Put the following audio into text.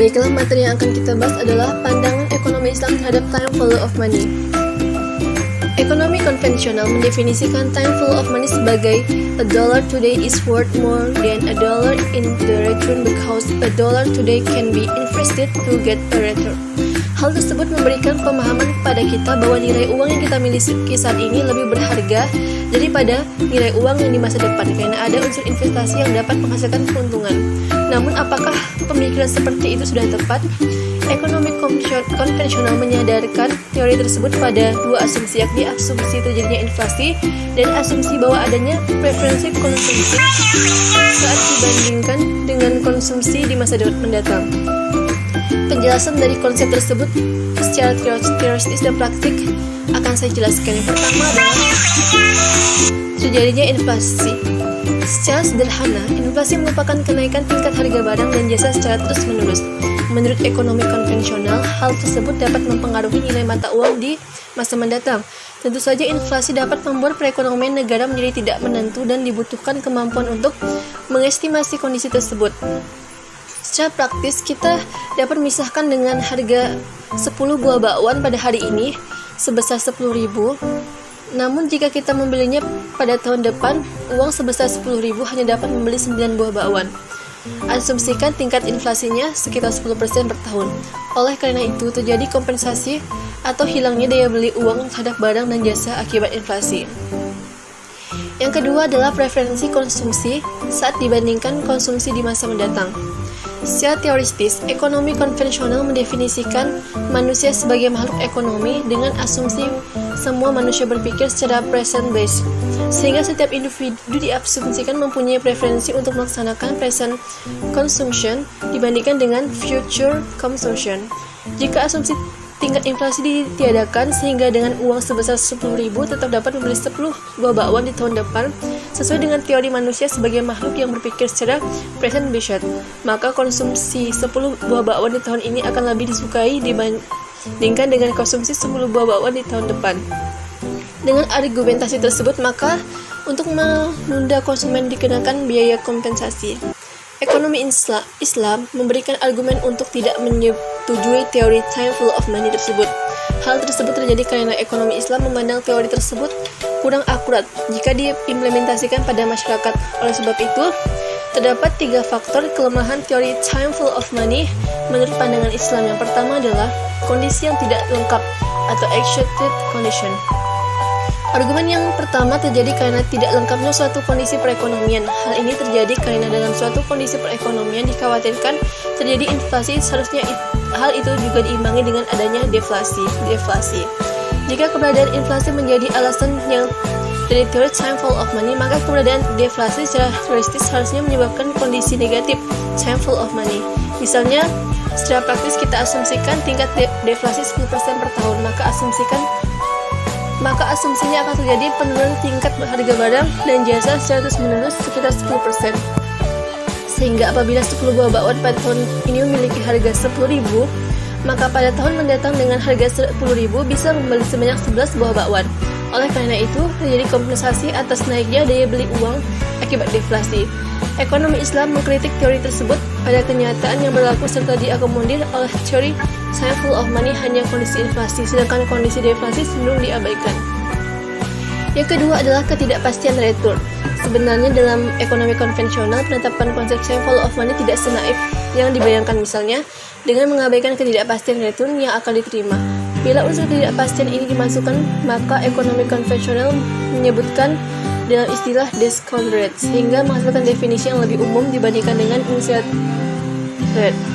Baiklah, materi yang akan kita bahas adalah pandangan ekonomi Islam terhadap time value of money. Ekonomi konvensional mendefinisikan time value of money sebagai a dollar today is worth more than a dollar in the return because a dollar today can be invested to get a return. Hal tersebut memberikan pemahaman kepada kita bahwa nilai uang yang kita miliki saat ini lebih berharga daripada nilai uang yang di masa depan karena ada unsur investasi yang dapat menghasilkan keuntungan. Namun apakah pemikiran seperti itu sudah tepat? Ekonomi konvensional menyadarkan teori tersebut pada dua asumsi, yakni asumsi terjadinya inflasi dan asumsi bahwa adanya preferensi konsumsi saat dibandingkan dengan konsumsi di masa mendatang. Penjelasan dari konsep tersebut secara teoritis dan praktik akan saya jelaskan. Yang pertama adalah terjadinya inflasi. Secara sederhana, inflasi merupakan kenaikan tingkat harga barang dan jasa secara terus-menerus. Menurut ekonomi konvensional, hal tersebut dapat mempengaruhi nilai mata uang di masa mendatang. Tentu saja inflasi dapat membuat perekonomian negara menjadi tidak menentu dan dibutuhkan kemampuan untuk mengestimasi kondisi tersebut. Secara praktis, kita dapat memisahkan dengan harga 10 buah bakwan pada hari ini sebesar 10.000. Namun jika kita membelinya pada tahun depan, uang sebesar 10.000 hanya dapat membeli 9 buah bakwan. Asumsikan tingkat inflasinya sekitar 10% per tahun. Oleh karena itu, terjadi kompensasi atau hilangnya daya beli uang terhadap barang dan jasa akibat inflasi. Yang kedua adalah preferensi konsumsi saat dibandingkan konsumsi di masa mendatang. Secara teoritis, ekonomi konvensional mendefinisikan manusia sebagai makhluk ekonomi dengan asumsi semua manusia berpikir secara present based, sehingga setiap individu diasumsikan mempunyai preferensi untuk melaksanakan present consumption dibandingkan dengan future consumption. Jika asumsi tingkat inflasi ditiadakan sehingga dengan uang sebesar 10.000 tetap dapat membeli 10 buah bakwan di tahun depan, sesuai dengan teori manusia sebagai makhluk yang berpikir secara present based, maka konsumsi 10 buah bakwan di tahun ini akan lebih disukai dibandingkan dengan konsumsi 10 buah bakwan di tahun depan. Dengan argumentasi tersebut, maka untuk menunda konsumen dikenakan biaya kompensasi. Ekonomi Islam memberikan argumen untuk tidak menyetujui teori time value of money tersebut. Hal tersebut terjadi karena ekonomi Islam memandang teori tersebut kurang akurat jika diimplementasikan pada masyarakat. Oleh sebab itu, terdapat 3 faktor kelemahan teori time value of money menurut pandangan Islam. Yang pertama adalah kondisi yang tidak lengkap atau exhausted condition. Argumen yang pertama terjadi karena tidak lengkapnya suatu kondisi perekonomian. Hal ini terjadi karena dalam suatu kondisi perekonomian dikhawatirkan terjadi inflasi, seharusnya hal itu juga diimbangi dengan adanya deflasi. Jika keberadaan inflasi menjadi alasan yang dari teori time value of money, maka keberadaan deflasi secara teoritis harusnya menyebabkan kondisi negatif time value of money. Misalnya, secara praktis kita asumsikan tingkat deflasi 10% per tahun, maka asumsinya akan terjadi penurunan tingkat harga barang dan jasa secara terus-menerus sekitar 10%. Sehingga apabila 10 buah bakwan pada tahun ini memiliki harga 10.000, maka pada tahun mendatang dengan harga 10.000 bisa membeli sebanyak 11 buah bakwan. Oleh karena itu, terjadi kompensasi atas naiknya daya beli uang akibat deflasi. Ekonomi Islam mengkritik teori tersebut pada kenyataan yang berlaku serta diakomodir oleh teori time value of money hanya kondisi inflasi, sedangkan kondisi deflasi cenderung diabaikan. Yang kedua adalah ketidakpastian return. Sebenarnya dalam ekonomi konvensional, penetapan konsep time value of money tidak senaif yang dibayangkan, misalnya dengan mengabaikan ketidakpastian return yang akan diterima. Bila unsur ketidakpastian ini dimasukkan, maka ekonomi konvensional menyebutkan dalam istilah discount rate, sehingga menghasilkan definisi yang lebih umum dibandingkan dengan initial rate.